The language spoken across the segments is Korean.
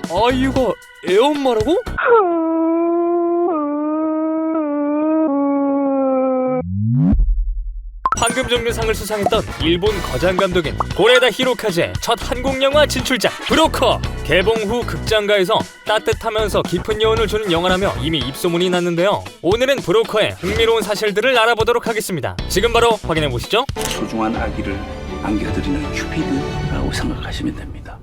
아이유가 애엄마라고? 황금종려상을 수상했던 일본 거장 감독인 고레다 히로카즈의 첫 한국 영화 진출작 브로커. 개봉 후 극장가에서 따뜻하면서 깊은 여운을 주는 영화라며 이미 입소문이 났는데요. 오늘은 브로커의 흥미로운 사실들을 알아보도록 하겠습니다. 지금 바로 확인해 보시죠. 소중한 아기를 안겨드리는 큐피드라고 생각하시면 됩니다.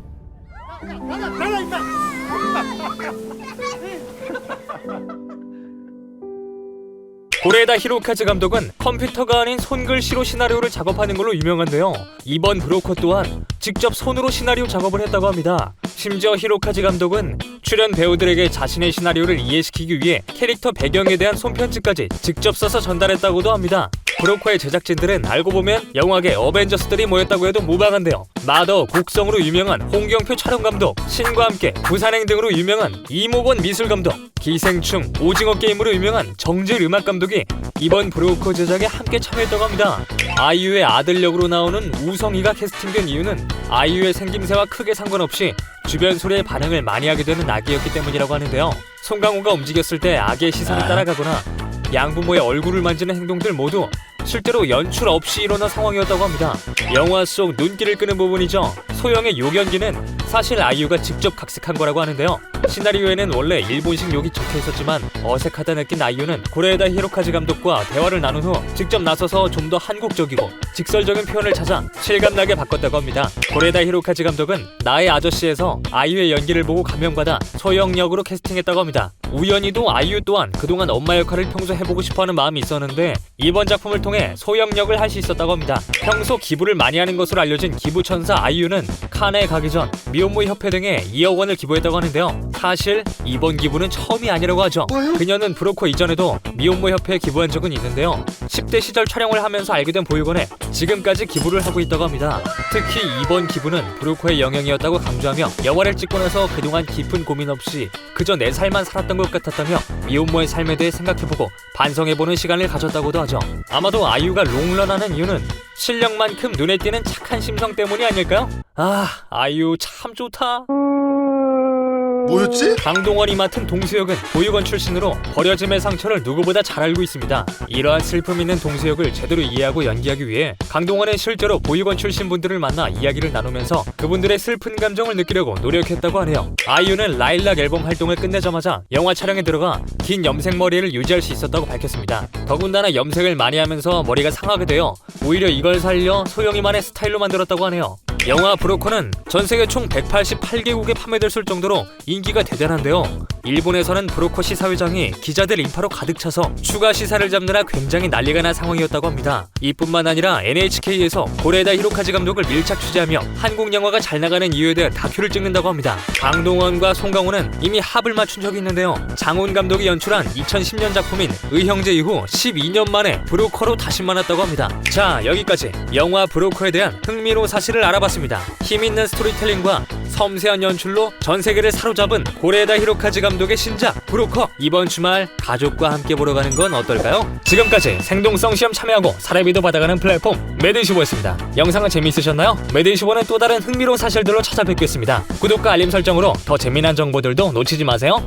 고레다 히로카즈 감독은 컴퓨터가 아닌 손글씨로 시나리오를 작업하는 걸로 유명한데요. 이번 브로커 또한 직접 손으로 시나리오 작업을 했다고 합니다. 심지어 히로카즈 감독은 출연 배우들에게 자신의 시나리오를 이해시키기 위해 캐릭터 배경에 대한 손편지까지 직접 써서 전달했다고도 합니다. 브로커의 제작진들은 알고 보면 영화계 어벤져스들이 모였다고 해도 무방한데요. 마더, 곡성으로 유명한 홍경표 촬영감독, 신과 함께 부산행 등으로 유명한 이목원 미술감독, 기생충, 오징어 게임으로 유명한 정질 음악감독이 이번 브로커 제작에 함께 참여했다고 합니다. 아이유의 아들 역으로 나오는 우성이가 캐스팅된 이유는 아이유의 생김새와 크게 상관없이 주변 소리에 반응을 많이 하게 되는 아기였기 때문이라고 하는데요. 송강호가 움직였을 때 아기의 시선을 따라가거나 양부모의 얼굴을 만지는 행동들 모두 실제로 연출 없이 일어난 상황이었다고 합니다. 영화 속 눈길을 끄는 부분이죠. 소영의 욕 연기는 사실 아이유가 직접 각색한 거라고 하는데요. 시나리오에는 원래 일본식 욕이 적혀 있었지만 어색하다 느낀 아이유는 고레에다 히로카즈 감독과 대화를 나눈 후 직접 나서서 좀 더 한국적이고 직설적인 표현을 찾아 실감나게 바꿨다고 합니다. 고레에다 히로카즈 감독은 나의 아저씨에서 아이유의 연기를 보고 감명받아 소영 역으로 캐스팅했다고 합니다. 우연히도 아이유 또한 그동안 엄마 역할을 평소 해보고 싶어하는 마음이 있었는데 이번 작품을 통해 소영 역을 할 수 있었다고 합니다. 평소 기부를 많이 하는 것으로 알려진 기부천사 아이유는 칸에 가기 전 미혼모 협회 등에 2억 원을 기부했다고 하는데요. 사실 이번 기부는 처음이 아니라고 하죠. 그녀는 브로커 이전에도 미혼모 협회에 기부한 적은 있는데요. 10대 시절 촬영을 하면서 알게 된 보육원에 지금까지 기부를 하고 있다고 합니다. 특히 이번 기부는 브로커의 영향이었다고 강조하며 영화를 찍고 나서 그동안 깊은 고민 없이 그저 내 삶만 살았던 것 같았다며 미혼모의 삶에 대해 생각해보고 반성해보는 시간을 가졌다고도 하죠. 아마도 아이유가 롱런하는 이유는 실력만큼 눈에 띄는 착한 심성 때문이 아닐까요? 아이유 참 좋다. 뭐였지? 강동원이 맡은 동수역은 보육원 출신으로 버려짐의 상처를 누구보다 잘 알고 있습니다. 이러한 슬픔 있는 동수역을 제대로 이해하고 연기하기 위해 강동원은 실제로 보육원 출신 분들을 만나 이야기를 나누면서 그분들의 슬픈 감정을 느끼려고 노력했다고 하네요. 아이유는 라일락 앨범 활동을 끝내자마자 영화 촬영에 들어가 긴 염색 머리를 유지할 수 있었다고 밝혔습니다. 더군다나 염색을 많이 하면서 머리가 상하게 되어 오히려 이걸 살려 소영이만의 스타일로 만들었다고 하네요. 영화 브로커는 전세계 총 188개국에 판매됐을 정도로 인기가 대단한데요. 일본에서는 브로커 시사회장이 기자들 인파로 가득 차서 추가 시사를 잡느라 굉장히 난리가 난 상황이었다고 합니다. 이뿐만 아니라 NHK에서 고레에다 히로카즈 감독을 밀착 취재하며 한국 영화가 잘 나가는 이유에 대해 다큐를 찍는다고 합니다. 강동원과 송강호는 이미 합을 맞춘 적이 있는데요. 장훈 감독이 연출한 2010년 작품인 의형제 이후 12년 만에 브로커로 다시 만났다고 합니다. 자, 여기까지 영화 브로커에 대한 흥미로운 사실을 알아봤습니다. 힘있는 스토리텔링과 섬세한 연출로 전 세계를 사로잡은 고레에다 히로카즈 감독의 신작 브로커, 이번 주말 가족과 함께 보러 가는 건 어떨까요? 지금까지 생동성 시험 참여하고 사례비도 받아가는 플랫폼 매드쇼보였습니다. 영상은 재미있으셨나요? 매드쇼보는 또 다른 흥미로운 사실들로 찾아뵙겠습니다. 구독과 알림 설정으로 더 재미난 정보들도 놓치지 마세요.